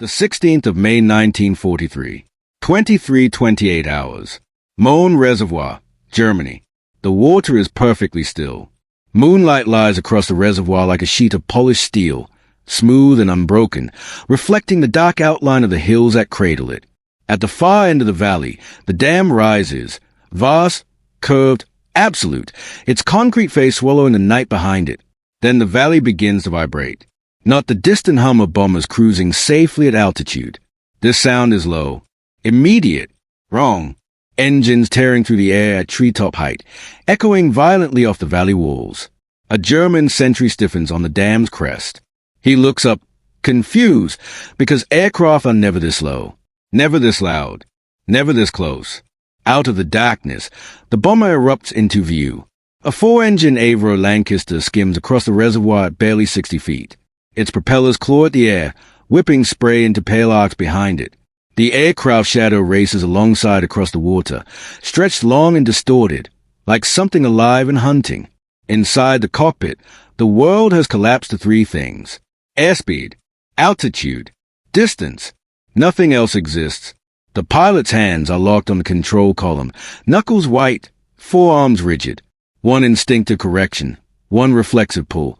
The 16th of May 1943. 23:28 hours. Möhne Reservoir, Germany. The water is perfectly still. Moonlight lies across the reservoir like a sheet of polished steel, smooth and unbroken, reflecting the dark outline of the hills that cradle it. At the far end of the valley, the dam rises, vast, curved, absolute, its concrete face swallowing the night behind it. Then the valley begins to vibrate. Not the distant hum of bombers cruising safely at altitude. This sound is low. Immediate. Wrong. Engines tearing through the air at treetop height, echoing violently off the valley walls. A German sentry stiffens on the dam's crest. He looks up, confused, because aircraft are never this low, never this loud, never this close. Out of the darkness, the bomber erupts into view. A 4-engine Avro Lancaster skims across the reservoir at barely 60 feet. Its propellers claw at the air, whipping spray into pale arcs behind it. The aircraft shadow races alongside across the water, stretched long and distorted, like something alive and hunting. Inside the cockpit, the world has collapsed to three things: airspeed, altitude, distance. Nothing else exists. The pilot's hands are locked on the control column, knuckles white, forearms rigid. One instinctive correction, one reflexive pull,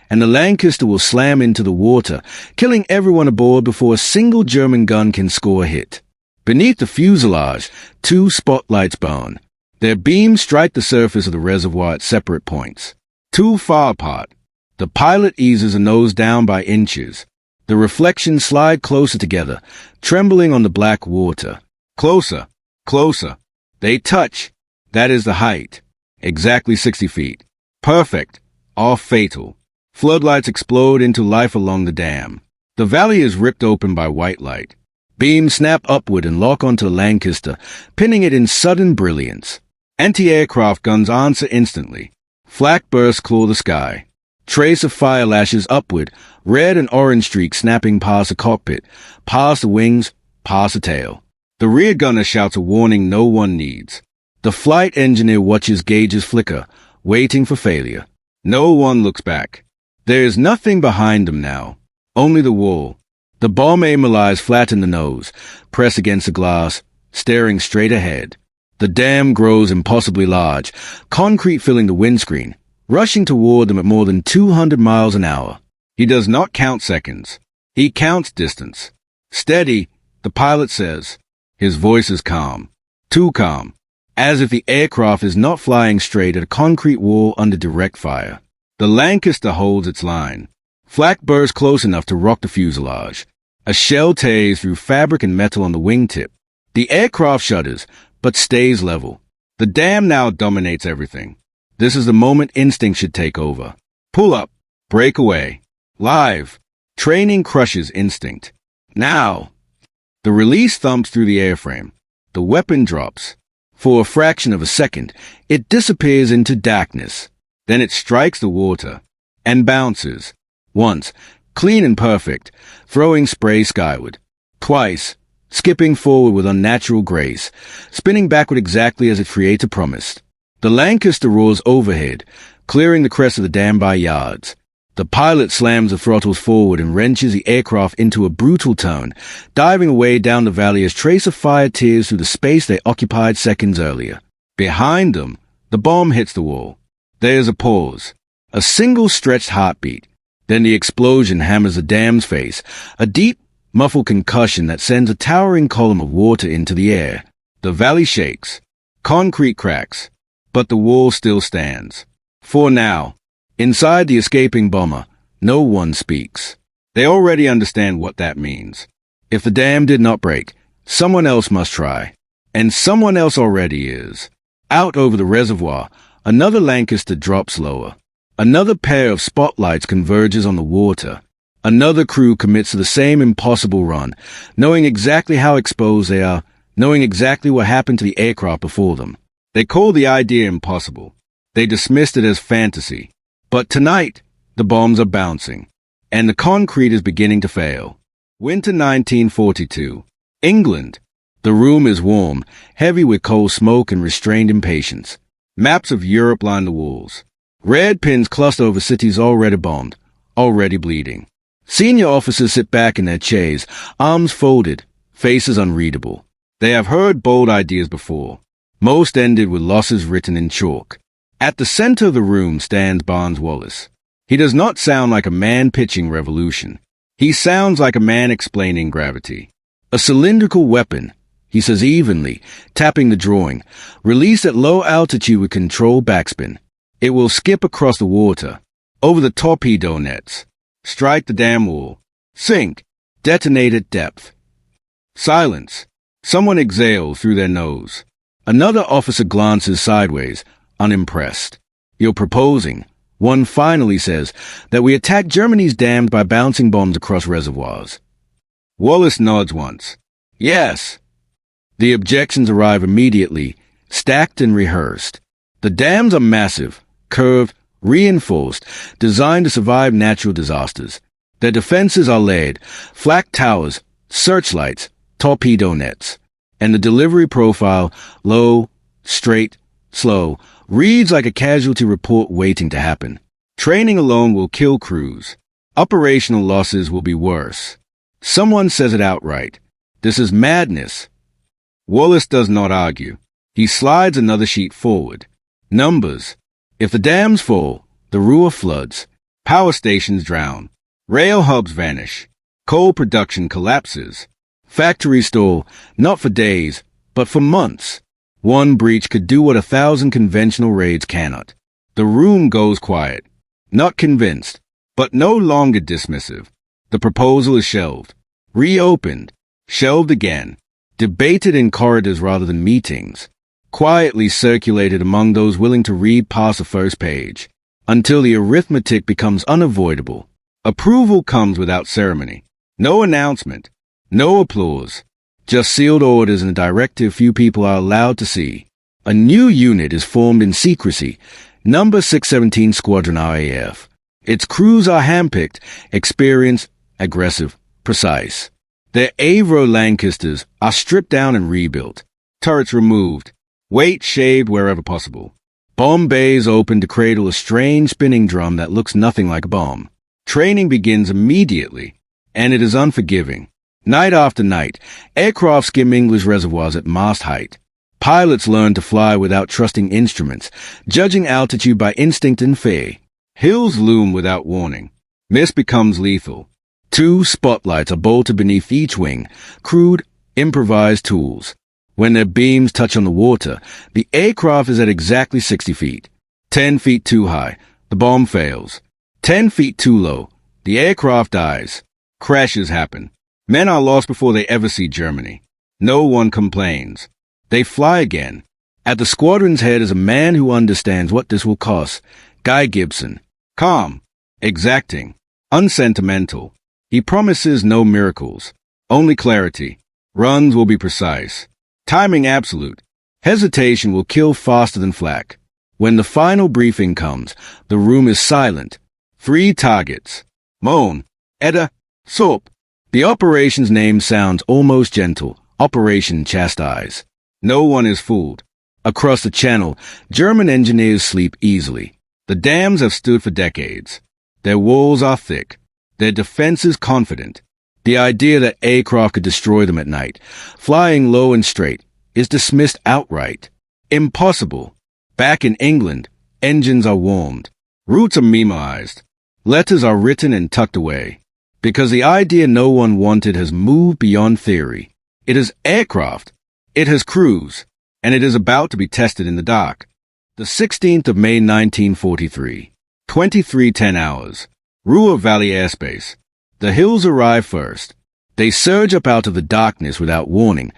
and the Lancaster will slam into the water, killing everyone aboard before a single German gun can score a hit. Beneath the fuselage, two spotlights burn. Their beams strike the surface of the reservoir at separate points, too far apart. The pilot eases a nose down by inches. The reflections slide closer together, trembling on the black water. Closer, closer. They touch. That is the height. Exactly 60 feet. Perfect. All fatal. Floodlights explode into life along the dam. The valley is ripped open by white light. Beams snap upward and lock onto the Lancaster, pinning it in sudden brilliance. Anti-aircraft guns answer instantly. Flak bursts claw the sky. Trace of fire lashes upward, red and orange streaks snapping past the cockpit, past the wings, past the tail. The rear gunner shouts a warning no one needs. The flight engineer watches gauges flicker, waiting for failure. No one looks back. There is nothing behind them now, only the wall. The bomb aimer lies flat in the nose, pressed against the glass, staring straight ahead. The dam grows impossibly large, concrete filling the windscreen, rushing toward them at more than 200 miles an hour. He does not count seconds. He counts distance. Steady, the pilot says. His voice is calm, too calm, as if the aircraft is not flying straight at a concrete wall under direct fire. The Lancaster holds its line. Flak bursts close enough to rock the fuselage. A shell tears through fabric and metal on the wingtip. The aircraft shudders, but stays level. The dam now dominates everything. This is the moment instinct should take over. Pull up, break away. Live. Training crushes instinct. Now. The release thumps through the airframe. The weapon drops. For a fraction of a second, it disappears into darkness. Then it strikes the water and bounces. Once, clean and perfect, throwing spray skyward. Twice, skipping forward with unnatural grace, spinning backward exactly as its creator promised. The Lancaster roars overhead, clearing the crest of the dam by yards. The pilot slams the throttles forward and wrenches the aircraft into a brutal turn, diving away down the valley as trace of fire tears through the space they occupied seconds earlier. Behind them, the bomb hits the wall. There's a pause, a single stretched heartbeat. Then the explosion hammers the dam's face, a deep, muffled concussion that sends a towering column of water into the air. The valley shakes. Concrete cracks. But the wall still stands. For now, inside the escaping bomber, no one speaks. They already understand what that means. If the dam did not break, someone else must try. And someone else already is. Out over the reservoir, another Lancaster drops lower. Another pair of spotlights converges on the water. Another crew commits to the same impossible run, knowing exactly how exposed they are, knowing exactly what happened to the aircraft before them. They called the idea impossible. They dismissed it as fantasy. But tonight, the bombs are bouncing, and the concrete is beginning to fail. Winter 1942. England. The room is warm, heavy with coal smoke and restrained impatience. Maps of Europe line the walls. Red pins cluster over cities already bombed, already bleeding. Senior officers sit back in their chairs, arms folded, faces unreadable. They have heard bold ideas before. Most ended with losses written in chalk. At the center of the room stands Barnes Wallis. He does not sound like a man pitching revolution. He sounds like a man explaining gravity. A cylindrical weapon, he says evenly, tapping the drawing, released at low altitude with controlled backspin. It will skip across the water, over the torpedo nets, strike the dam wall, sink, detonate at depth. Silence. Someone exhales through their nose. Another officer glances sideways, unimpressed. You're proposing, one finally says, that we attack Germany's dams by bouncing bombs across reservoirs. Wallis nods once. Yes. The objections arrive immediately, stacked and rehearsed. The dams are massive, curved, reinforced, designed to survive natural disasters. Their defenses are layered, flak towers, searchlights, torpedo nets. And the delivery profile, low, straight, slow, reads like a casualty report waiting to happen. Training alone will kill crews. Operational losses will be worse. Someone says it outright. This is madness. Wallis does not argue. He slides another sheet forward. Numbers. If the dams fall, the Ruhr floods. Power stations drown. Rail hubs vanish. Coal production collapses. Factories stall, not for days, but for months. One breach could do what 1,000 conventional raids cannot. The room goes quiet. Not convinced, but no longer dismissive. The proposal is shelved. Reopened. Shelved again. Debated in corridors rather than meetings. Quietly circulated among those willing to read past the first page. Until the arithmetic becomes unavoidable. Approval comes without ceremony. No announcement. No applause. Just sealed orders and a directive few people are allowed to see. A new unit is formed in secrecy. Number 617 Squadron RAF. Its crews are handpicked, experienced, aggressive, precise. Their Avro Lancasters are stripped down and rebuilt. Turrets removed. Weight shaved wherever possible. Bomb bays open to cradle a strange spinning drum that looks nothing like a bomb. Training begins immediately, and it is unforgiving. Night after night, aircraft skim English reservoirs at mast height. Pilots learn to fly without trusting instruments, judging altitude by instinct and fear. Hills loom without warning. Mist becomes lethal. 2 spotlights are bolted beneath each wing, crude, improvised tools. When their beams touch on the water, the aircraft is at exactly 60 feet. 10 feet too high, the bomb fails. 10 feet too low, the aircraft dies. Crashes happen. Men are lost before they ever see Germany. No one complains. They fly again. At the squadron's head is a man who understands what this will cost. Guy Gibson. Calm. Exacting. Unsentimental. He promises no miracles. Only clarity. Runs will be precise. Timing absolute. Hesitation will kill faster than flak. When the final briefing comes, the room is silent. 3 targets. Möhne, Eder, Soap. The operation's name sounds almost gentle. Operation Chastise. No one is fooled. Across the channel, German engineers sleep easily. The dams have stood for decades. Their walls are thick. Their defenses confident. The idea that aircraft could destroy them at night, flying low and straight, is dismissed outright. Impossible. Back in England, engines are warmed. Routes are memoized. Letters are written and tucked away. Because the idea no one wanted has moved beyond theory. It is aircraft. It has crews. And it is about to be tested in the dark. The 16th of May 1943. 23:10 hours. Ruhr Valley airspace. The hills arrive first. They surge up out of the darkness without warning.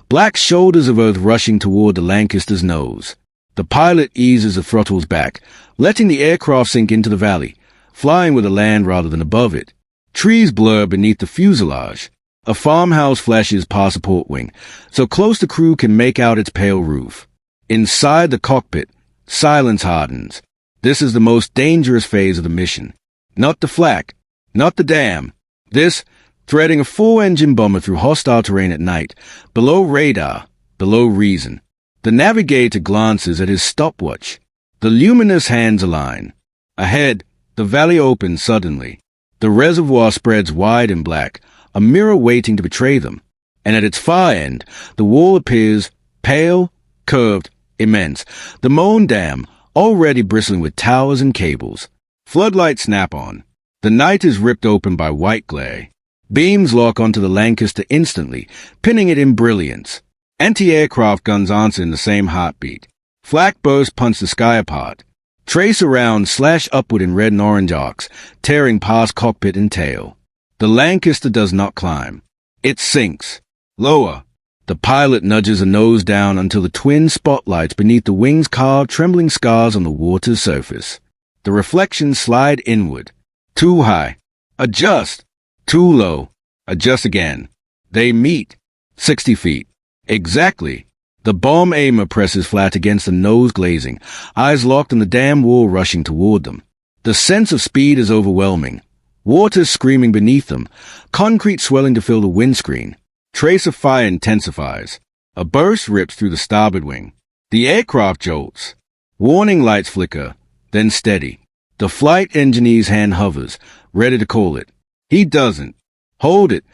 Black shoulders of earth rushing toward the Lancaster's nose. The pilot eases the throttles back, letting the aircraft sink into the valley, flying with the land rather than above it. Trees blur beneath the fuselage. A farmhouse flashes past a port wing, so close the crew can make out its pale roof. Inside the cockpit, silence hardens. This is the most dangerous phase of the mission. Not the flak, not the dam. This, threading a 4-engine bomber through hostile terrain at night, below radar, below reason. The navigator glances at his stopwatch. The luminous hands align. Ahead, the valley opens suddenly. The reservoir spreads wide and black, a mirror waiting to betray them. And at its far end, the wall appears pale, curved, immense. The Möhne Dam, already bristling with towers and cables. Floodlights snap on. The night is ripped open by white glare. Beams lock onto the Lancaster instantly, pinning it in brilliance. Anti-aircraft guns answer in the same heartbeat. Flak bursts punch the sky apart. Trace around, slash upward in red and orange arcs, tearing past cockpit and tail. The Lancaster does not climb. It sinks. Lower. The pilot nudges a nose down until the twin spotlights beneath the wings carve trembling scars on the water's surface. The reflections slide inward. Too high. Adjust. Too low. Adjust again. They meet. 60 feet. Exactly. The bomb aimer presses flat against the nose glazing, eyes locked on the dam wall rushing toward them. The sense of speed is overwhelming. Water screaming beneath them, concrete swelling to fill the windscreen. Trace of fire intensifies. A burst rips through the starboard wing. The aircraft jolts. Warning lights flicker, then steady. The flight engineer's hand hovers, ready to call it. He doesn't. Hold it.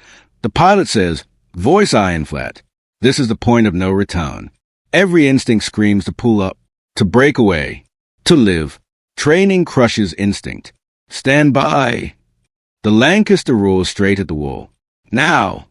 The pilot says, voice iron flat. This is the point of no return. Every instinct screams to pull up, to break away, to live. Training crushes instinct. Stand by. The Lancaster roars straight at the wall. Now.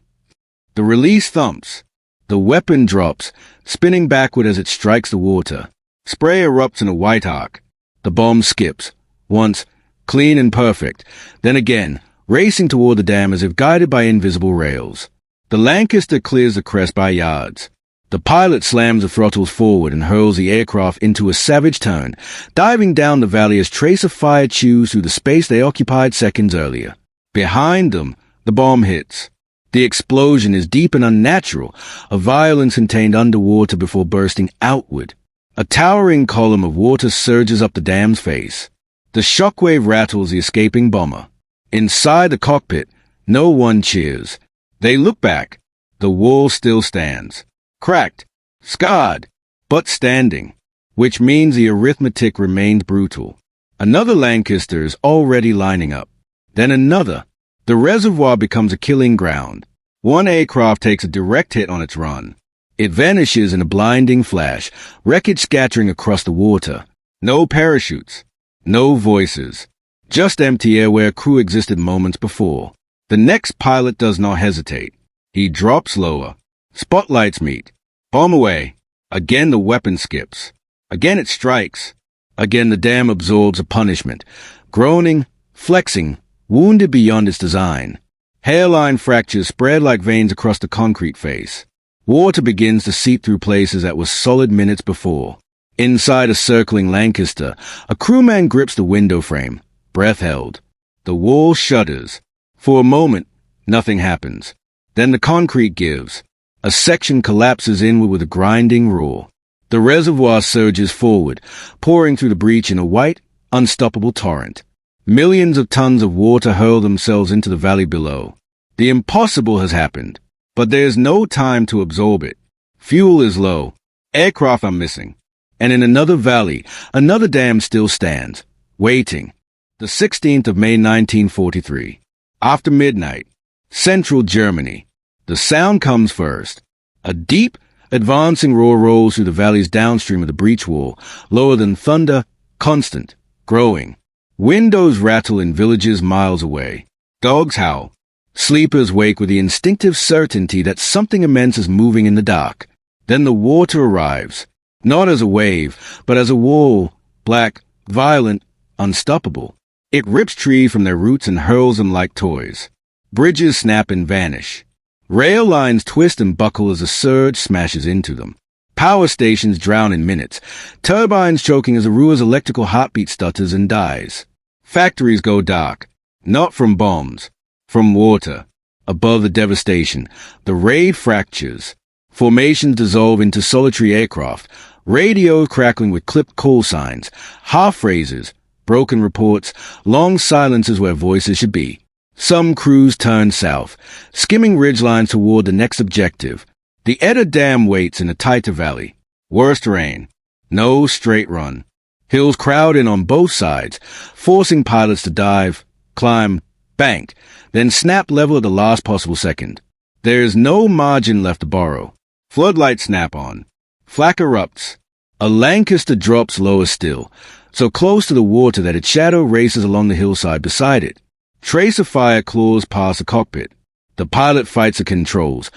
The release thumps. The weapon drops, spinning backward as it strikes the water. Spray erupts in a white arc. The bomb skips. Once, clean and perfect. Then again, racing toward the dam as if guided by invisible rails. The Lancaster clears the crest by yards. The pilot slams the throttles forward and hurls the aircraft into a savage turn, diving down the valley as trace of fire chews through the space they occupied seconds earlier. Behind them, the bomb hits. The explosion is deep and unnatural, a violence contained underwater before bursting outward. A towering column of water surges up the dam's face. The shockwave rattles the escaping bomber. Inside the cockpit, no one cheers. They look back. The wall still stands. Cracked, scarred, but standing, which means the arithmetic remained brutal. Another Lancaster is already lining up. Then another. The reservoir becomes a killing ground. One aircraft takes a direct hit on its run. It vanishes in a blinding flash, wreckage scattering across the water. No parachutes. No voices. Just empty air where crew existed moments before. The next pilot does not hesitate. He drops lower. Spotlights meet. Bomb away. Again the weapon skips. Again it strikes. Again the dam absorbs a punishment. Groaning, flexing, wounded beyond its design. Hairline fractures spread like veins across the concrete face. Water begins to seep through places that were solid minutes before. Inside a circling Lancaster, a crewman grips the window frame, breath held. The wall shudders. For a moment, nothing happens. Then the concrete gives. A section collapses inward with a grinding roar. The reservoir surges forward, pouring through the breach in a white, unstoppable torrent. Millions of tons of water hurl themselves into the valley below. The impossible has happened, but there is no time to absorb it. Fuel is low. Aircraft are missing. And in another valley, another dam still stands, waiting. The 16th of May 1943. After midnight, central Germany. The sound comes first. A deep, advancing roar rolls through the valleys downstream of the breach wall, lower than thunder, constant, growing. Windows rattle in villages miles away. Dogs howl. Sleepers wake with the instinctive certainty that something immense is moving in the dark. Then the water arrives, not as a wave, but as a wall, black, violent, unstoppable. It rips trees from their roots and hurls them like toys. Bridges snap and vanish. Rail lines twist and buckle as a surge smashes into them. Power stations drown in minutes, turbines choking as Ruhr's electrical heartbeat stutters and dies. Factories go dark, not from bombs, from water. Above the devastation, the raid fractures. Formations dissolve into solitary aircraft, radio crackling with clipped call signs, half phrases, broken reports, long silences where voices should be. Some crews turn south, skimming ridgelines toward the next objective. The Eder Dam waits in a tighter valley. Worst terrain. No straight run. Hills crowd in on both sides, forcing pilots to dive, climb, bank, then snap level at the last possible second. There is no margin left to borrow. Floodlights snap on. Flak erupts. A Lancaster drops lower still, so close to the water that its shadow races along the hillside beside it. Trace of fire claws past the cockpit. The pilot fights the controls,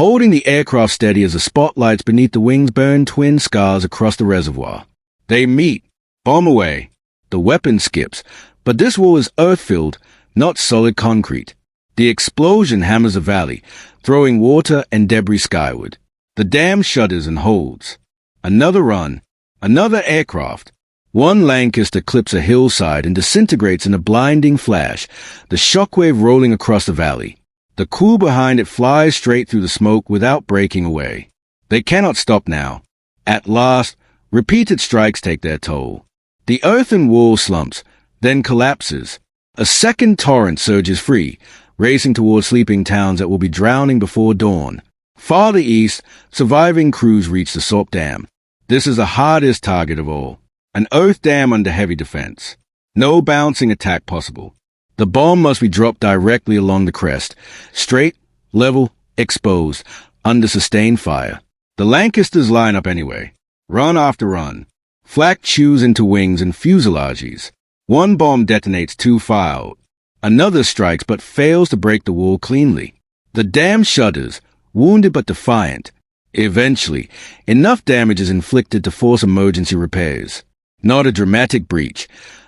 holding the aircraft steady as the spotlights beneath the wings burn twin scars across the reservoir. They meet. Bomb away. The weapon skips, but this wall is earth-filled, not solid concrete. The explosion hammers the valley, throwing water and debris skyward. The dam shudders and holds. Another run. Another aircraft. One Lancaster clips a hillside and disintegrates in a blinding flash, the shockwave rolling across the valley. The crew behind it flies straight through the smoke without breaking away. They cannot stop now. At last, repeated strikes take their toll. The earthen wall slumps, then collapses. A second torrent surges free, racing toward sleeping towns that will be drowning before dawn. Farther east, surviving crews reach the Salt Dam. This is the hardest target of all. An earth dam under heavy defense. No bouncing attack possible. The bomb must be dropped directly along the crest, straight, level, exposed, under sustained fire. The Lancasters line up anyway. Run after run. Flak chews into wings and fuselages. One bomb detonates too far out. Another strikes but fails to break the wall cleanly. The dam shudders, wounded but defiant. Eventually, enough damage is inflicted to force emergency repairs. Not a dramatic breach,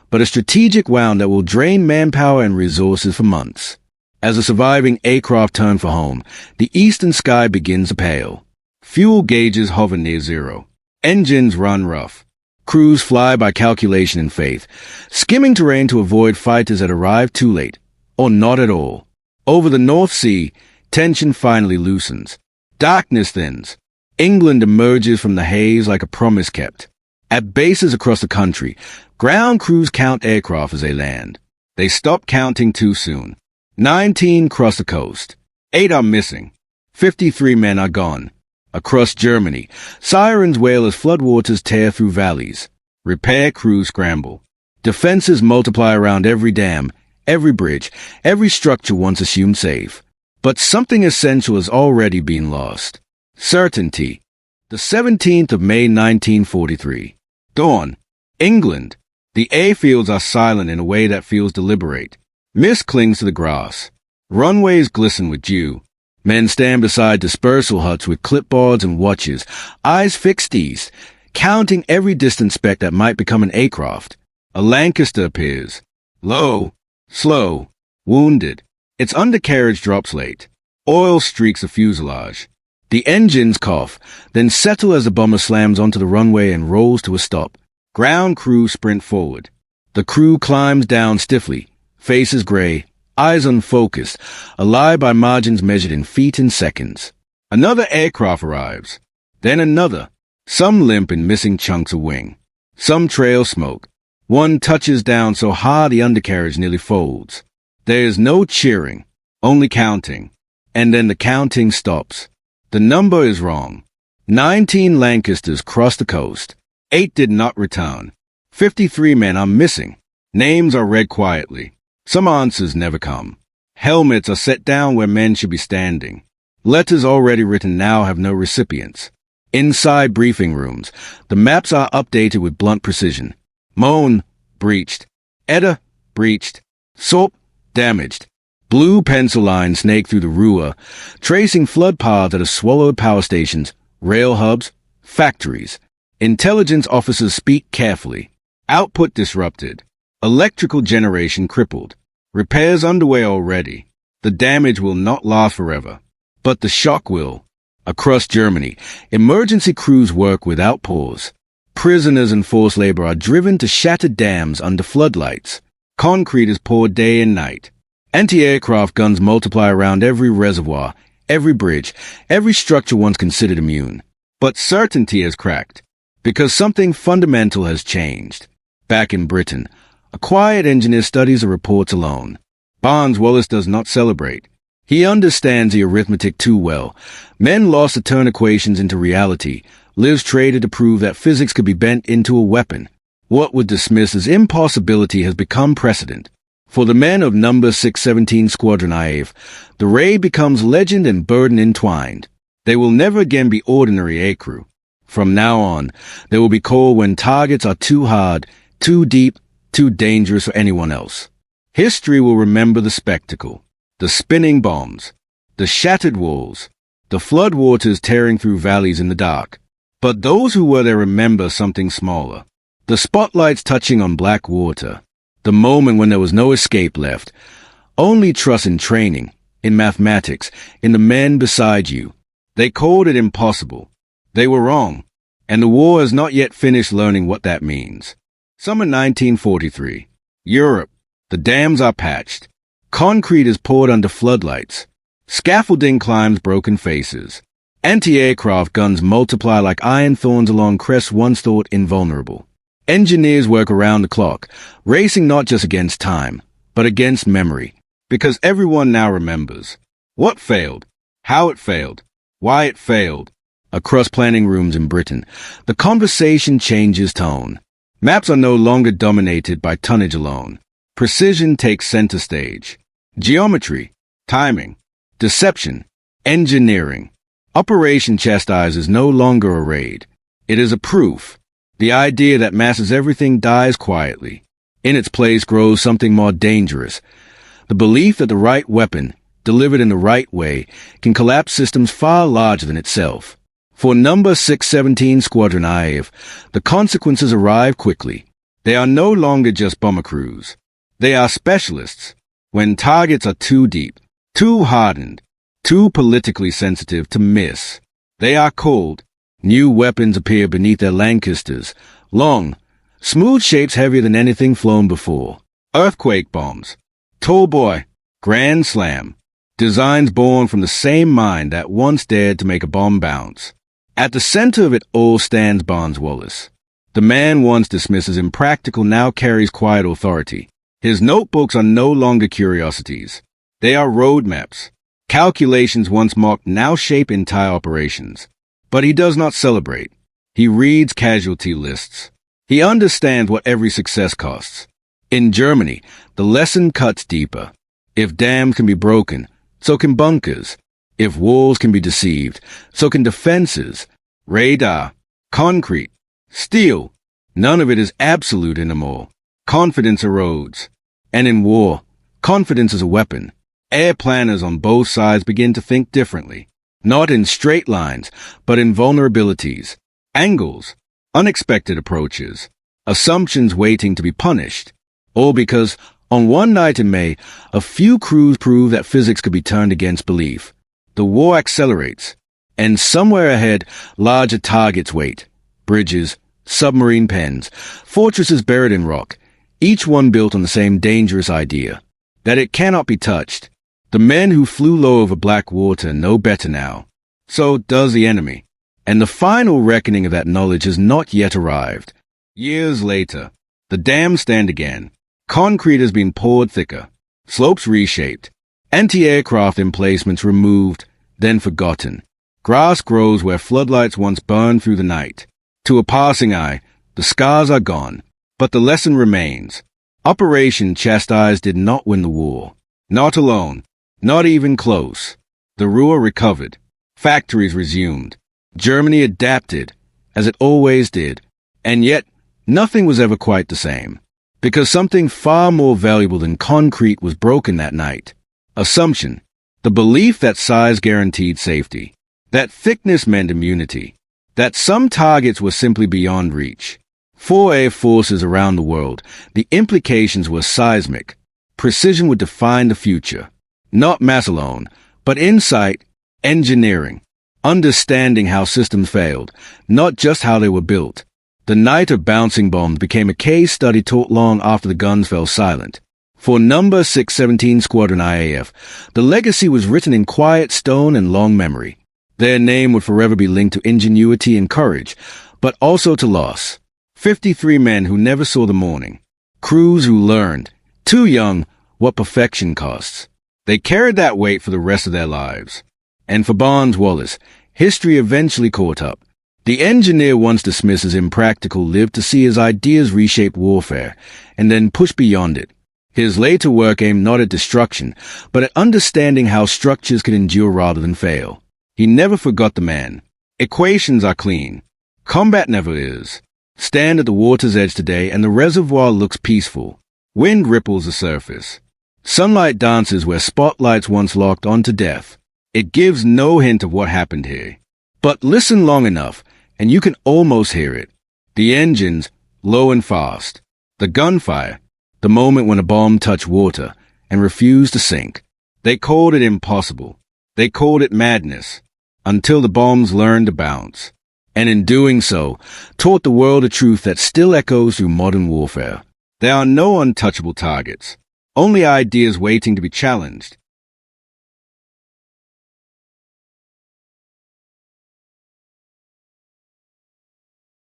but a strategic wound that will drain manpower and resources for months. As the surviving aircraft turn for home, the eastern sky begins to pale. Fuel gauges hover near zero. Engines run rough. Crews fly by calculation and faith, skimming terrain to avoid fighters that arrive too late, or not at all. Over the North Sea, tension finally loosens. Darkness thins. England emerges from the haze like a promise kept. At bases across the country, ground crews count aircraft as they land. They stop counting too soon. 19 cross the coast. 8 are missing. 53 men are gone. Across Germany, sirens wail as floodwaters tear through valleys. Repair crews scramble. Defenses multiply around every dam, every bridge, every structure once assumed safe. But something essential has already been lost. Certainty. The 17th of May 1943. Dawn. England. The airfields are silent in a way that feels deliberate. Mist clings to the grass. Runways glisten with dew. Men stand beside dispersal huts with clipboards and watches, eyes fixed east, counting every distant speck that might become an aircraft. A Lancaster appears. Low, slow, wounded. Its undercarriage drops late. Oil streaks the fuselage. The engines cough, then settle as the bomber slams onto the runway and rolls to a stop. Ground crew sprint forward. The crew climbs down stiffly, faces gray, eyes unfocused, alive by margins measured in feet and seconds. Another aircraft arrives. Then another. Some limp in missing chunks of wing. Some trail smoke. One touches down so hard the undercarriage nearly folds. There is no cheering, only counting. And then the counting stops. The number is wrong. 19 Lancasters crossed the coast. 8 did not return. 53 men are missing. Names are read quietly. Some answers never come. Helmets are set down where men should be standing. Letters already written now have no recipients. Inside briefing rooms, the maps are updated with blunt precision. Möhne, breached. Eder, breached. Salt, damaged. Blue pencil lines snake through the Ruhr, tracing flood paths that have swallowed power stations, rail hubs, factories. Intelligence officers speak carefully. Output disrupted. Electrical generation crippled. Repairs underway already. The damage will not last forever. But the shock will. Across Germany, emergency crews work without pause. Prisoners and forced labor are driven to shattered dams under floodlights. Concrete is poured day and night. Anti-aircraft guns multiply around every reservoir, every bridge, every structure once considered immune. But certainty has cracked, because something fundamental has changed. Back in Britain, a quiet engineer studies the reports alone. Barnes Wallis does not celebrate. He understands the arithmetic too well. Men lost to turn equations into reality. Lives traded to prove that physics could be bent into a weapon. What would dismiss as impossibility has become precedent. For the men of number 617 Squadron IAF, the raid becomes legend and burden entwined. They will never again be ordinary aircrew. From now on, they will be called when targets are too hard, too deep, too dangerous for anyone else. History will remember the spectacle, the spinning bombs, the shattered walls, the flood waters tearing through valleys in the dark. But those who were there remember something smaller. The spotlights touching on black water. The moment when there was no escape left. Only trust in training, in mathematics, in the men beside you. They called it impossible. They were wrong. And the war has not yet finished learning what that means. Summer 1943. Europe. The dams are patched. Concrete is poured under floodlights. Scaffolding climbs broken faces. Anti-aircraft guns multiply like iron thorns along crests once thought invulnerable. Engineers work around the clock, racing not just against time, but against memory, because everyone now remembers. What failed, how it failed, why it failed. Across planning rooms in Britain, the conversation changes tone. Maps are no longer dominated by tonnage alone. Precision takes center stage. Geometry, timing, deception, engineering. Operation Chastise is no longer a raid. It is a proof. The idea that masses everything dies quietly. In its place grows something more dangerous. The belief that the right weapon, delivered in the right way, can collapse systems far larger than itself. For number 617 Squadron IAF, the consequences arrive quickly. They are no longer just bomber crews. They are specialists. When targets are too deep, too hardened, too politically sensitive to miss, they are called. New weapons appear beneath their Lancasters, long, smooth shapes heavier than anything flown before. Earthquake bombs, tall boy, grand slam, designs born from the same mind that once dared to make a bomb bounce. At the center of it all stands Barnes Wallis. The man once dismissed as impractical now carries quiet authority. His notebooks are no longer curiosities. They are roadmaps. Calculations once mocked now shape entire operations. But he does not celebrate. He reads casualty lists. He understands what every success costs. In Germany, the lesson cuts deeper. If dams can be broken, so can bunkers. If walls can be deceived, so can defenses. Radar, concrete, steel. None of it is absolute anymore. Confidence erodes. And in war, confidence is a weapon. Air planners on both sides begin to think differently. Not in straight lines, but in vulnerabilities, angles, unexpected approaches, assumptions waiting to be punished. All because, on one night in May, a few crews proved that physics could be turned against belief. The war accelerates, and somewhere ahead, larger targets wait. Bridges, submarine pens, fortresses buried in rock, each one built on the same dangerous idea, that it cannot be touched. The men who flew low over black water know better now. So does the enemy. And the final reckoning of that knowledge has not yet arrived. Years later, the dams stand again. Concrete has been poured thicker. Slopes reshaped. Anti-aircraft emplacements removed, then forgotten. Grass grows where floodlights once burned through the night. To a passing eye, the scars are gone. But the lesson remains. Operation Chastise did not win the war. Not alone. Not even close. The Ruhr recovered. Factories resumed. Germany adapted, as it always did. And yet, nothing was ever quite the same. Because something far more valuable than concrete was broken that night. Assumption. The belief that size guaranteed safety. That thickness meant immunity. That some targets were simply beyond reach. For air forces around the world, the implications were seismic. Precision would define the future. Not mass alone, but insight, engineering, understanding how systems failed, not just how they were built. The night of bouncing bombs became a case study taught long after the guns fell silent. For number 617 Squadron IAF, the legacy was written in quiet stone and long memory. Their name would forever be linked to ingenuity and courage, but also to loss. 53 men who never saw the morning. Crews who learned, too young, what perfection costs. They carried that weight for the rest of their lives. And for Barnes Wallis, history eventually caught up. The engineer once dismissed as impractical lived to see his ideas reshape warfare, and then push beyond it. His later work aimed not at destruction, but at understanding how structures could endure rather than fail. He never forgot the man. Equations are clean. Combat never is. Stand at the water's edge today and the reservoir looks peaceful. Wind ripples the surface. Sunlight dances where spotlights once locked onto death. It gives no hint of what happened here. But listen long enough, and you can almost hear it. The engines, low and fast. The gunfire, the moment when a bomb touched water and refused to sink. They called it impossible. They called it madness. Until the bombs learned to bounce. And in doing so, taught the world a truth that still echoes through modern warfare. There are no untouchable targets. Only ideas waiting to be challenged.